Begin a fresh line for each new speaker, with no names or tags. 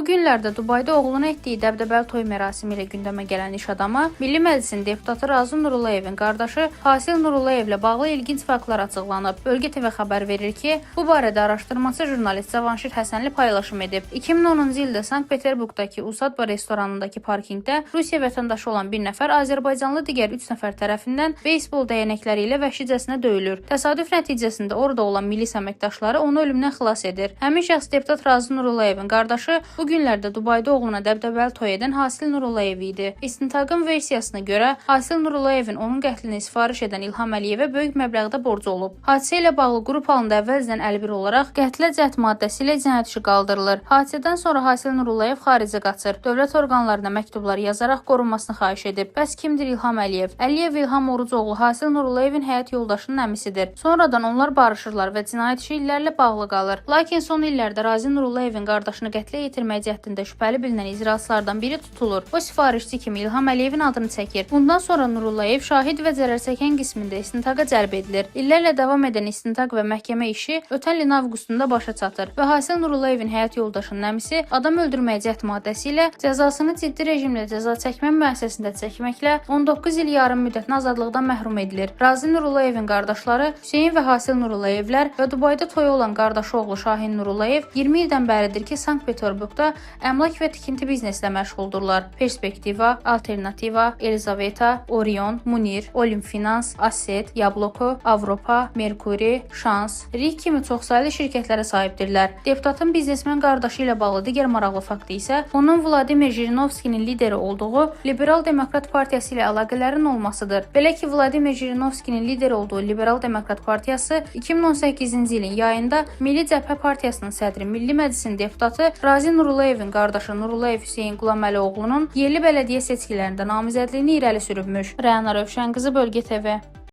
Bu günlərdə Dubayda oğluna etdiyi dəbdəbəli toy mərasimi ilə gündəmə gələn iş adamı, Milli Məclisin deputatı Razi Nurullayevin qardaşı Hasil Nurullayevlə bağlı ilginc faktlar açıqlanıb. Bölgə TV xəbər verir ki, bu barədə araşdırmacı jurnalist Cavanşir Həsənli paylaşım edib. 2010-cu ildə Sankt-Peterburqdakı Usadba restoranındakı parkinqdə Rusiya vətəndaşı olan bir nəfər Azərbaycanlı digər 3 nəfər tərəfindən beysbol dəyənəkləri ilə vəhşicəsinə döyülür. Təsadüf nəticəsində orada olan milis əməkdaşları onu ölümdən xilas edir. Həmin şəxs deputat Razi Nurullayevin qardaşı bu günlərdə Dubayda oğluna dəbdəbəli toy edən Hasil Nurullayev idi. İstintaqın versiyasına görə Hasil Nurullayevin onun qətlini sifariş edən İlham Əliyevə böyük məbləğdə borcu olub. Hadisə ilə bağlı qrup halında əvvəlcədən əlbir olaraq qətlə cəhd maddəsi ilə cinayət işi qaldırılır. Hadisədən sonra Hasil Nurullayev xaricə qaçır. Dövlət orqanlarına məktublar yazaraq qorunmasını xahiş edib. Bəs kimdir İlham Əliyev? Əliyev İlham Orucoğlu Hasil Nurullayevin həyat yoldaşının əmisidir. Sonradan onlar barışırlar və cinayət işi illərlə bağlı qalır. Lakin son illərdə Razi Nurullayevin qardaşını qətlə yetirmək cəhdində şübhəli bilinən icraçılardan biri tutulur. O sifarişçi kimi İlham Əliyevin adını çəkir. Bundan sonra Nurullayev şahid və zərər çəkən qismində istintaqa cəlb edilir. İllərlə davam edən istintaq və məhkəmə işi ötən ilin avqustunda başa çatır və Hasil Nurullayevin həyat yoldaşının əmisi adam öldürməyə cəhd maddəsi ilə cəzasını ciddi rejimlə cəza çəkmə müəssisəsində çəkməklə 19 il yarım müddətinə azadlıqdan məhrum edilir. Razi Nurullayevin qardaşları Hüseyn və Hasil Nurullayevlər və Dubayda toyu olan qardaşı oğlu Şahin Nurullayev 20 ildən bəridir ki, Sankt-Peterburqda əmlak və tikinti bizneslə məşğuldurlar. Perspektiva, Alternativa, Elizaveta, Orion, Munir, Olimp Finans, Asset, Yabloko, Avropa, Merkuri, Şans, RİK kimi çoxsaylı şirkətlərə sahibdirlər. Deputatın biznesmen qardaşı ilə bağlı digər maraqlı faktı isə onun Vladimir Jirinovskinin lideri olduğu Liberal Demokrat Partiyası ilə əlaqələrin olmasıdır. Belə ki, Vladimir Jirinovskinin lideri olduğu Liberal Demokrat Partiyası 2018-ci ilin yayında Milli Cəbhə Partiyasının sədri, Milli Məclisin deputatı Razi Nurullayevin qardaşı Nurullayev Hüseyn Qulaməli oğlunun yerli bələdiyyə seçkilərində namizədliyini irəli sürübmüş. Rəna Rövşənqızı, Bölgə TV.